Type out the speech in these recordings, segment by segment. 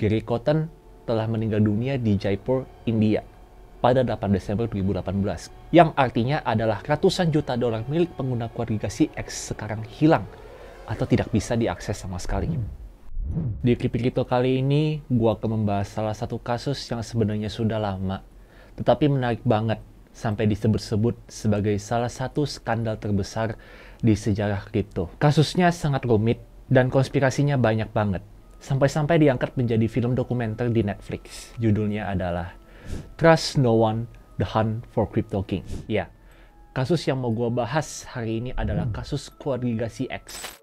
Gary Cotton telah meninggal dunia di Jaipur, India pada 8 Desember 2018, yang artinya adalah ratusan juta dolar milik pengguna Quadriga CX sekarang hilang atau tidak bisa diakses sama sekali. Di Kripto kali ini, gua akan membahas salah satu kasus yang sebenarnya sudah lama, tetapi menarik banget sampai disebut-sebut sebagai salah satu skandal terbesar di sejarah kripto. Kasusnya sangat rumit dan konspirasinya banyak banget, sampai-sampai diangkat menjadi film dokumenter di Netflix. Judulnya adalah Trust No One, The Hunt for Crypto King. Ya, kasus yang mau gue bahas hari ini adalah kasus Quadriga CX.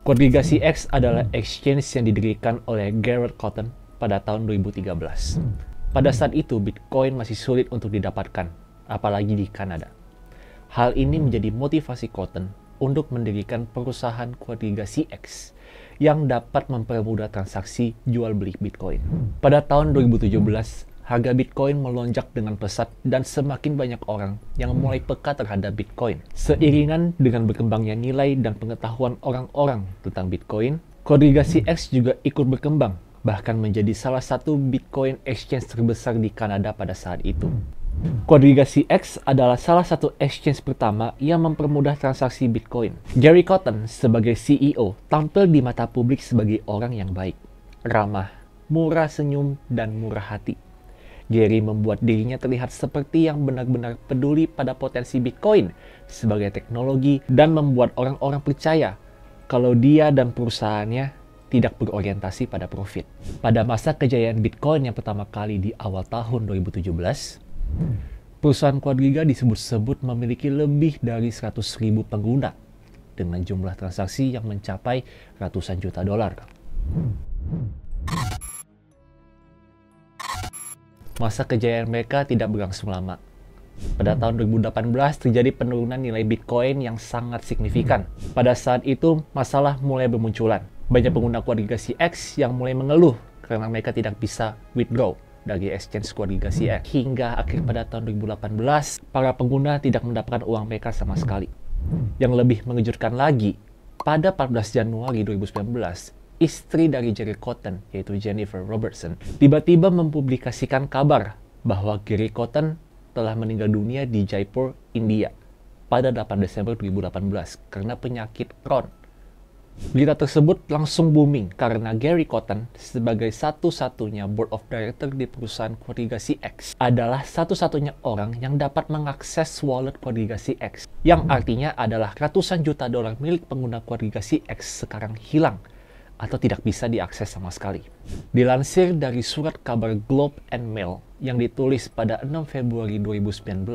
Quadriga CX adalah exchange yang didirikan oleh Gary Cotton pada tahun 2013. Pada saat itu, Bitcoin masih sulit untuk didapatkan, apalagi di Kanada. Hal ini menjadi motivasi Cotton untuk mendirikan perusahaan Quadriga CX yang dapat mempermudah transaksi jual beli Bitcoin. Pada tahun 2017, harga Bitcoin melonjak dengan pesat dan semakin banyak orang yang mulai peka terhadap Bitcoin. Seiringan dengan berkembangnya nilai dan pengetahuan orang-orang tentang Bitcoin, Quadriga CX juga ikut berkembang, bahkan menjadi salah satu Bitcoin exchange terbesar di Kanada pada saat itu. Quadriga CX adalah salah satu exchange pertama yang mempermudah transaksi Bitcoin. Gary Cotton sebagai CEO tampil di mata publik sebagai orang yang baik, ramah, murah senyum, dan murah hati. Gary membuat dirinya terlihat seperti yang benar-benar peduli pada potensi Bitcoin sebagai teknologi dan membuat orang-orang percaya kalau dia dan perusahaannya tidak berorientasi pada profit. Pada masa kejayaan Bitcoin yang pertama kali di awal tahun 2017, perusahaan Quadriga disebut-sebut memiliki lebih dari 100.000 pengguna dengan jumlah transaksi yang mencapai ratusan juta dolar. Masa kejayaan mereka tidak berlangsung lama. Pada tahun 2018 terjadi penurunan nilai Bitcoin yang sangat signifikan. Pada saat itu, masalah mulai bermunculan. Banyak pengguna Quadriga CX yang mulai mengeluh karena mereka tidak bisa withdraw dari exchange Quadriga CX. Hingga akhir pada tahun 2018, para pengguna tidak mendapatkan uang mereka sama sekali. Yang lebih mengejutkan lagi, pada 14 Januari 2019, istri dari Gary Cotton, yaitu Jennifer Robertson, tiba-tiba mempublikasikan kabar bahwa Gary Cotton telah meninggal dunia di Jaipur, India pada 8 Desember 2018 karena penyakit Crohn. Berita tersebut langsung booming karena Gary Cotton sebagai satu-satunya board of director di perusahaan Quadriga CX adalah satu-satunya orang yang dapat mengakses wallet Quadriga CX, yang artinya adalah ratusan juta dolar milik pengguna Quadriga CX sekarang hilang atau tidak bisa diakses sama sekali. Dilansir dari surat kabar Globe and Mail yang ditulis pada 6 Februari 2019,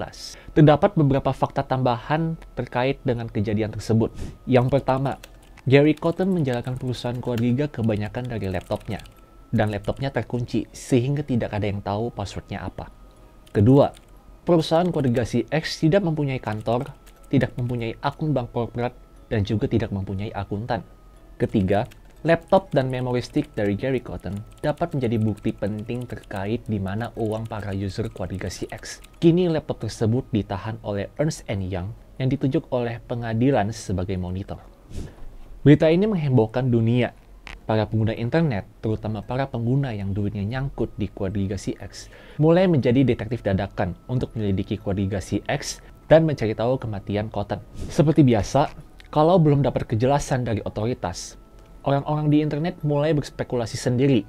terdapat beberapa fakta tambahan terkait dengan kejadian tersebut. Yang pertama, Gary Cotton menjalankan perusahaan Quadriga kebanyakan dari laptopnya, dan laptopnya terkunci sehingga tidak ada yang tahu passwordnya apa. Kedua, perusahaan Quadriga CX tidak mempunyai kantor, tidak mempunyai akun bank korporat, dan juga tidak mempunyai akuntan. Ketiga, laptop dan memory stick dari Gary Cotton dapat menjadi bukti penting terkait di mana uang para user Quadriga CX. Kini laptop tersebut ditahan oleh Ernst & Young yang ditunjuk oleh pengadilan sebagai monitor. Berita ini menghebohkan dunia. Para pengguna internet, terutama para pengguna yang duitnya nyangkut di Quadriga CX, mulai menjadi detektif dadakan untuk menyelidiki Quadriga CX dan mencari tahu kematian Cotton. Seperti biasa, kalau belum dapat kejelasan dari otoritas, orang-orang di internet mulai berspekulasi sendiri,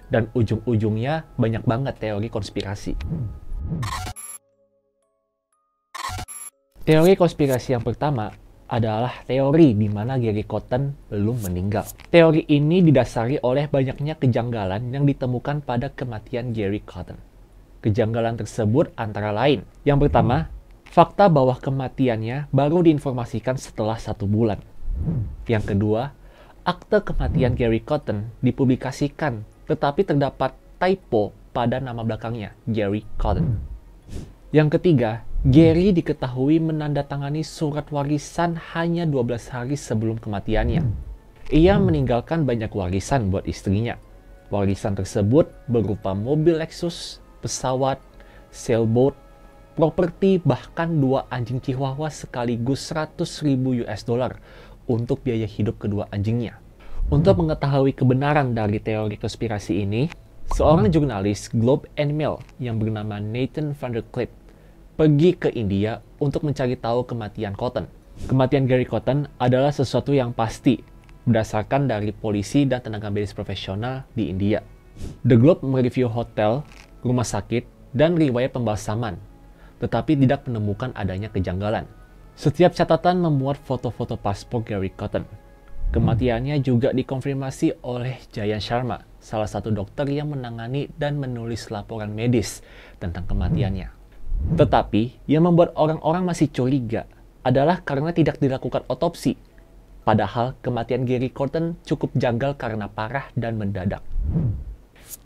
dan ujung-ujungnya banyak banget teori konspirasi. Teori konspirasi yang pertama adalah teori di mana Gary Cotton belum meninggal. Teori ini didasari oleh banyaknya kejanggalan yang ditemukan pada kematian Gary Cotton. Kejanggalan tersebut antara lain, yang pertama, fakta bahwa kematiannya baru diinformasikan setelah 1 bulan. Yang kedua, akte kematian Gary Cotton dipublikasikan, tetapi terdapat typo pada nama belakangnya, Gary Cotton. Yang ketiga, Gary diketahui menandatangani surat warisan hanya 12 hari sebelum kematiannya. Ia meninggalkan banyak warisan buat istrinya. Warisan tersebut berupa mobil Lexus, pesawat, sailboat, properti, bahkan 2 anjing Chihuahua sekaligus 100.000 US dollar untuk biaya hidup kedua anjingnya. Untuk mengetahui kebenaran dari teori konspirasi ini, seorang jurnalis Globe and Mail yang bernama Nathan van der Clip pergi ke India untuk mencari tahu kematian Cotton. Kematian Gary Cotton adalah sesuatu yang pasti berdasarkan dari polisi dan tenaga medis profesional di India. The Globe mereview hotel, rumah sakit, dan riwayat pembalsaman, tetapi tidak menemukan adanya kejanggalan. Setiap catatan memuat foto-foto paspor Gary Cotton. Kematiannya juga dikonfirmasi oleh Jayan Sharma, salah satu dokter yang menangani dan menulis laporan medis tentang kematiannya. Tetapi, yang membuat orang-orang masih curiga adalah karena tidak dilakukan otopsi. Padahal kematian Gary Cotton cukup janggal karena parah dan mendadak.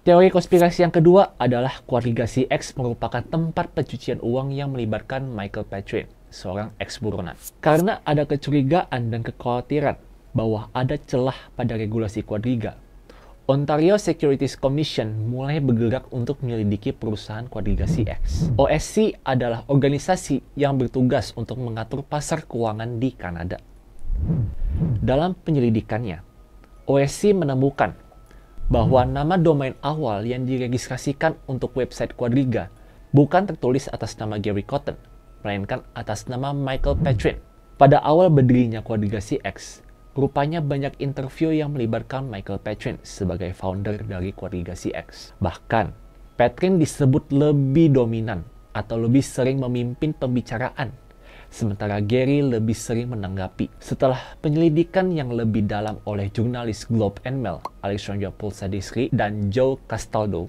Teori konspirasi yang kedua adalah keluarga si X merupakan tempat pencucian uang yang melibatkan Michael Petrin, seorang ex-buronan. Karena ada kecurigaan dan kekhawatiran bahwa ada celah pada regulasi keluarga, Ontario Securities Commission mulai bergerak untuk menyelidiki perusahaan keluarga si X. OSC adalah organisasi yang bertugas untuk mengatur pasar keuangan di Kanada. Dalam penyelidikannya, OSC menemukan bahwa nama domain awal yang diregistrasikan untuk website keluarga bukan tertulis atas nama Gary Cotton, melainkan atas nama Michael Petrin. Pada awal berdirinya keluarga si X, rupanya banyak interview yang melibatkan Michael Petrin sebagai founder dari keluarga si X. Bahkan, Petrin disebut lebih dominan atau lebih sering memimpin pembicaraan, sementara Gary lebih sering menanggapi. Setelah penyelidikan yang lebih dalam oleh jurnalis Globe and Mail, Alexandra Pulsadisri dan Joe Castaldo,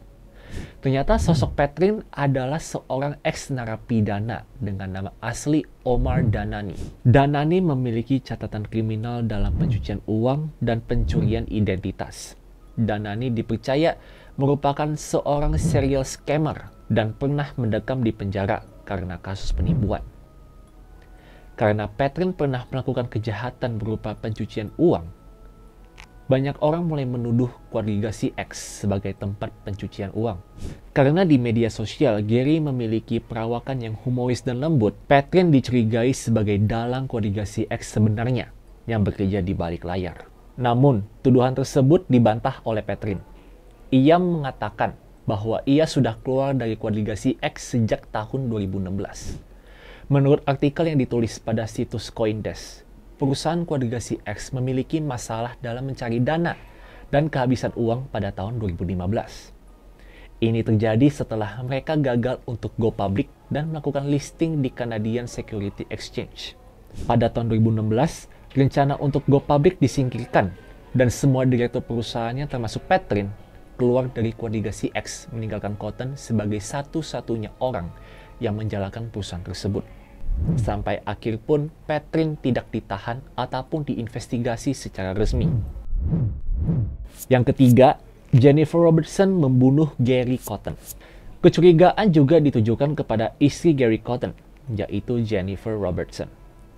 ternyata sosok Petrin adalah seorang ex-narapidana dengan nama asli Omar Danani. Danani memiliki catatan kriminal dalam pencucian uang dan pencurian identitas. Danani dipercaya merupakan seorang serial scammer dan pernah mendekam di penjara karena kasus penipuan. Karena Petrin pernah melakukan kejahatan berupa pencucian uang, banyak orang mulai menuduh keluarga si X sebagai tempat pencucian uang. Karena di media sosial, Gary memiliki perawakan yang humoris dan lembut, Petrin dicurigai sebagai dalang keluarga si X sebenarnya yang bekerja di balik layar. Namun, tuduhan tersebut dibantah oleh Petrin. Ia mengatakan bahwa ia sudah keluar dari keluarga si X sejak tahun 2016. Menurut artikel yang ditulis pada situs Coindesk, perusahaan keluarga si X memiliki masalah dalam mencari dana dan kehabisan uang pada tahun 2015. Ini terjadi setelah mereka gagal untuk go public dan melakukan listing di Canadian Security Exchange. Pada tahun 2016, rencana untuk go public disingkirkan dan semua direktur perusahaannya termasuk Petrin keluar dari keluarga si X, meninggalkan Cotton sebagai satu-satunya orang yang menjalankan perusahaan tersebut. Sampai akhir pun Petrin tidak ditahan ataupun diinvestigasi secara resmi. Yang ketiga, Jennifer Robertson membunuh Gary Cotton. Kecurigaan juga ditujukan kepada istri Gary Cotton, yaitu Jennifer Robertson.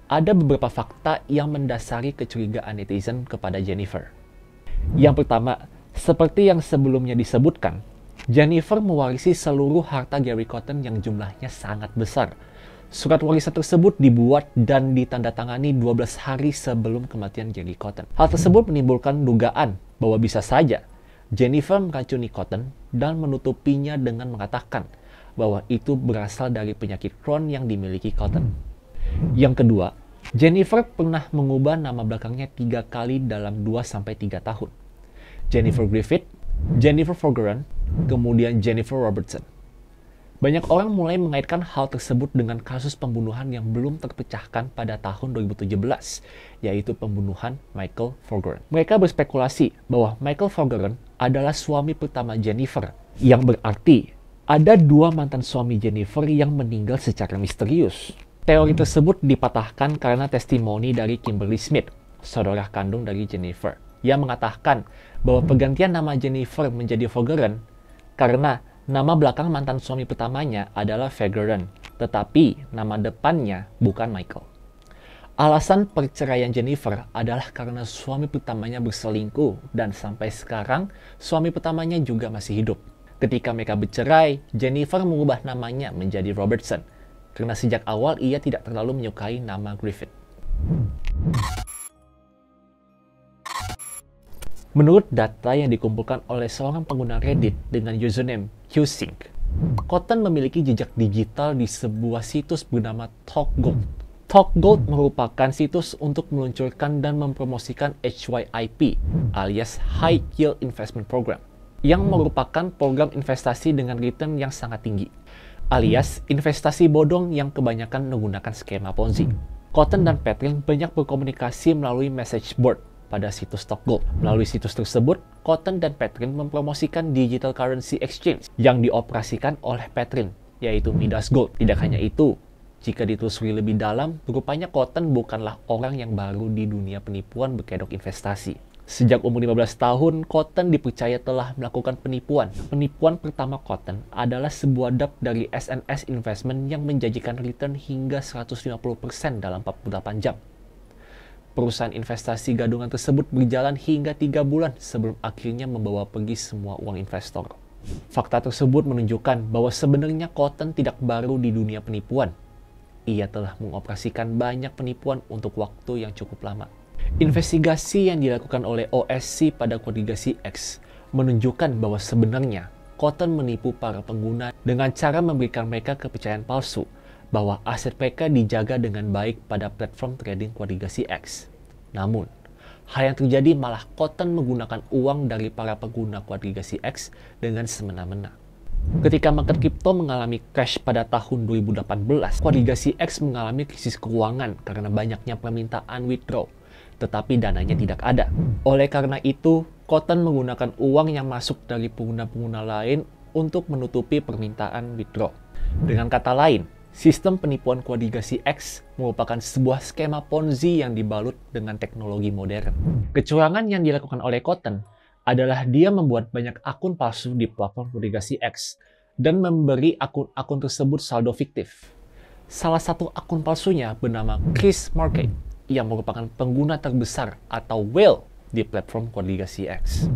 Ada beberapa fakta yang mendasari kecurigaan netizen kepada Jennifer. Yang pertama, seperti yang sebelumnya disebutkan, Jennifer mewarisi seluruh harta Gary Cotton yang jumlahnya sangat besar. Surat warisan tersebut dibuat dan ditandatangani 12 hari sebelum kematian Gary Cotton. Hal tersebut menimbulkan dugaan bahwa bisa saja Jennifer meracuni Cotton dan menutupinya dengan mengatakan bahwa itu berasal dari penyakit Crohn yang dimiliki Cotton. Yang kedua, Jennifer pernah mengubah nama belakangnya 3 kali dalam 2-3 tahun. Jennifer Griffith, Jennifer Forgeron, kemudian Jennifer Robertson. Banyak orang mulai mengaitkan hal tersebut dengan kasus pembunuhan yang belum terpecahkan pada tahun 2017, yaitu pembunuhan Michael Forgeron. Mereka berspekulasi bahwa Michael Forgeron adalah suami pertama Jennifer, yang berarti ada 2 mantan suami Jennifer yang meninggal secara misterius. Teori tersebut dipatahkan karena testimoni dari Kimberly Smith, saudara kandung dari Jennifer, yang mengatakan bahwa pergantian nama Jennifer menjadi Forgeron karena nama belakang mantan suami pertamanya adalah Fageron, tetapi nama depannya bukan Michael. Alasan perceraian Jennifer adalah karena suami pertamanya berselingkuh dan sampai sekarang suami pertamanya juga masih hidup. Ketika mereka bercerai, Jennifer mengubah namanya menjadi Robertson karena sejak awal ia tidak terlalu menyukai nama Griffith. Menurut data yang dikumpulkan oleh seorang pengguna Reddit dengan username Husink, Cotton memiliki jejak digital di sebuah situs bernama TalkGold. TalkGold merupakan situs untuk meluncurkan dan mempromosikan HYIP alias High Yield Investment Program yang merupakan program investasi dengan return yang sangat tinggi alias investasi bodong yang kebanyakan menggunakan skema Ponzi. Cotton dan Patrick banyak berkomunikasi melalui message board pada situs TalkGold. Melalui situs tersebut, Cotton dan Patrick mempromosikan digital currency exchange yang dioperasikan oleh Patrick, yaitu Midas Gold. Tidak hanya itu, jika ditelusuri lebih dalam, rupanya Cotton bukanlah orang yang baru di dunia penipuan berkedok investasi. Sejak umur 15 tahun, Cotton dipercaya telah melakukan penipuan. Penipuan pertama Cotton adalah sebuah dApp dari SNS Investment yang menjanjikan return hingga 150% dalam 48 jam. Perusahaan investasi gadungan tersebut berjalan hingga 3 bulan sebelum akhirnya membawa pergi semua uang investor. Fakta tersebut menunjukkan bahwa sebenarnya Cotton tidak baru di dunia penipuan. Ia telah mengoperasikan banyak penipuan untuk waktu yang cukup lama. Investigasi yang dilakukan oleh OSC pada Kodigasi X menunjukkan bahwa sebenarnya Cotton menipu para pengguna dengan cara memberikan mereka kepercayaan palsu bahwa aset mereka dijaga dengan baik pada platform trading Kodigasi X. Namun, hal yang terjadi malah Cotton menggunakan uang dari para pengguna Kodigasi X dengan semena-mena. Ketika market kripto mengalami crash pada tahun 2018, Kodigasi X mengalami krisis keuangan karena banyaknya permintaan withdraw, tetapi dananya tidak ada. Oleh karena itu, Cotton menggunakan uang yang masuk dari pengguna-pengguna lain untuk menutupi permintaan withdraw. Dengan kata lain, sistem penipuan Kodigasi X merupakan sebuah skema Ponzi yang dibalut dengan teknologi modern. Kecurangan yang dilakukan oleh Cotton adalah dia membuat banyak akun palsu di platform Kodigasi X dan memberi akun-akun tersebut saldo fiktif. Salah satu akun palsunya bernama Chris Market yang merupakan pengguna terbesar atau whale di platform Kodigasi X.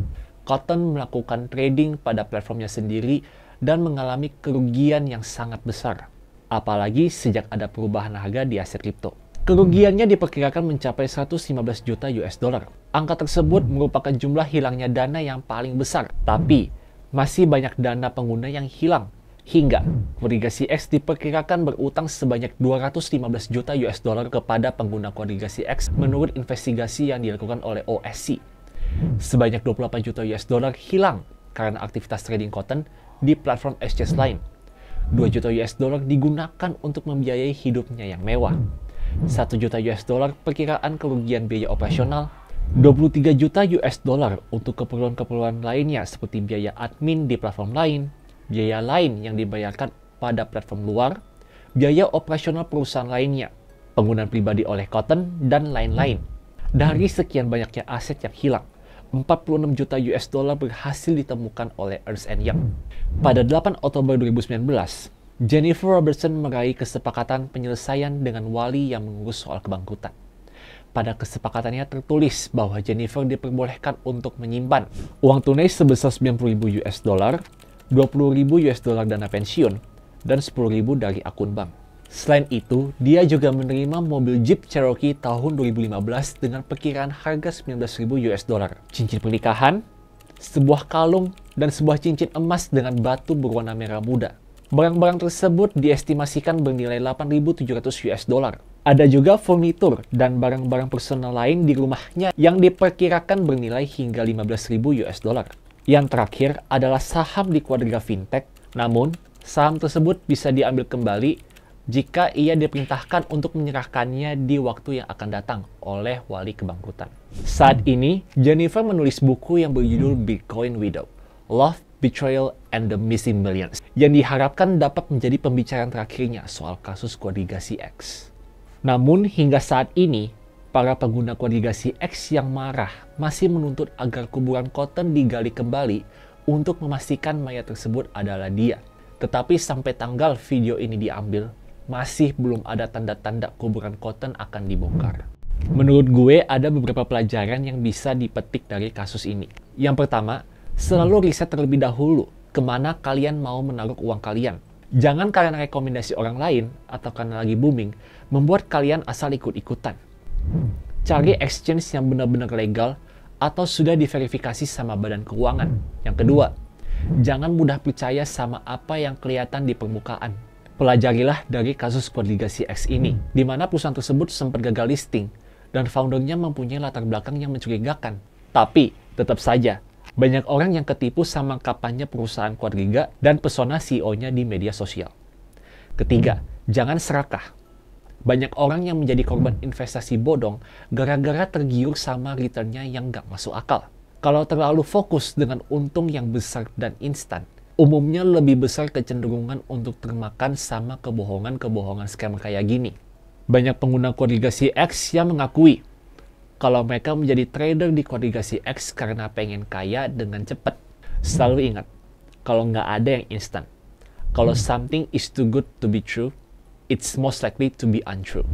Cotton melakukan trading pada platformnya sendiri dan mengalami kerugian yang sangat besar, apalagi sejak ada perubahan harga di aset kripto. Kerugiannya diperkirakan mencapai 115 juta US dollar. Angka tersebut merupakan jumlah hilangnya dana yang paling besar. Tapi, masih banyak dana pengguna yang hilang. Hingga, Kodigasi X diperkirakan berutang sebanyak 215 juta US dollar kepada pengguna Kodigasi X menurut investigasi yang dilakukan oleh OSC. Sebanyak 28 juta US dollar hilang karena aktivitas trading Cotton di platform exchange lain. 2 juta US dollar digunakan untuk membiayai hidupnya yang mewah. 1 juta US dollar perkiraan kerugian biaya operasional, 23 juta US dollar untuk keperluan-keperluan lainnya seperti biaya admin di platform lain, biaya lain yang dibayarkan pada platform luar, biaya operasional perusahaan lainnya, penggunaan pribadi oleh Cotton, dan lain-lain. Dari sekian banyaknya aset yang hilang, 46 juta US dollar berhasil ditemukan oleh Ernst & Young. Pada 8 Oktober 2019, Jennifer Robertson meraih kesepakatan penyelesaian dengan wali yang mengurus soal kebangkrutan. Pada kesepakatannya tertulis bahwa Jennifer diperbolehkan untuk menyimpan uang tunai sebesar 90.000 US dollar, 20.000 US dollar dana pensiun, dan 10.000 dari akun bank. Selain itu, dia juga menerima mobil Jeep Cherokee tahun 2015 dengan perkiraan harga 19.000 US dollar, cincin pernikahan, sebuah kalung, dan sebuah cincin emas dengan batu berwarna merah muda. Barang-barang tersebut diestimasikan bernilai 8.700 US dollar. Ada juga furnitur dan barang-barang personal lain di rumahnya yang diperkirakan bernilai hingga 15.000 US dollar. Yang terakhir adalah saham di Quadriga Fintech, namun saham tersebut bisa diambil kembali jika ia diperintahkan untuk menyerahkannya di waktu yang akan datang oleh wali kebangkrutan. Saat ini, Jennifer menulis buku yang berjudul Bitcoin Widow, Love, Betrayal, and the Missing Millions, yang diharapkan dapat menjadi pembicaraan terakhirnya soal kasus Kodigasi X. Namun, hingga saat ini, para pengguna Kodigasi X yang marah masih menuntut agar kuburan Cotton digali kembali untuk memastikan mayat tersebut adalah dia. Tetapi sampai tanggal video ini diambil, masih belum ada tanda-tanda kuburan Cotton akan dibongkar. Menurut gue, ada beberapa pelajaran yang bisa dipetik dari kasus ini. Yang pertama, selalu riset terlebih dahulu kemana kalian mau menaruh uang kalian. Jangan karena rekomendasi orang lain atau karena lagi booming, membuat kalian asal ikut-ikutan. Cari exchange yang benar-benar legal atau sudah diverifikasi sama badan keuangan. Yang kedua, jangan mudah percaya sama apa yang kelihatan di permukaan. Pelajarilah dari kasus Quadriga CX ini, di mana perusahaan tersebut sempat gagal listing dan foundernya mempunyai latar belakang yang mencurigakan. Tapi, tetap saja, banyak orang yang ketipu sama kampanye perusahaan Quadriga dan pesona CEO-nya di media sosial. Ketiga, jangan serakah. Banyak orang yang menjadi korban investasi bodong gara-gara tergiur sama returnnya yang nggak masuk akal. Kalau terlalu fokus dengan untung yang besar dan instan, umumnya lebih besar kecenderungan untuk termakan sama kebohongan-kebohongan scam kayak gini. Banyak pengguna Quadriga CX yang mengakui kalau mereka menjadi trader di Quadriga CX karena pengen kaya dengan cepat. Selalu ingat, kalau nggak ada yang instan. Kalau something is too good to be true, it's most likely to be untrue.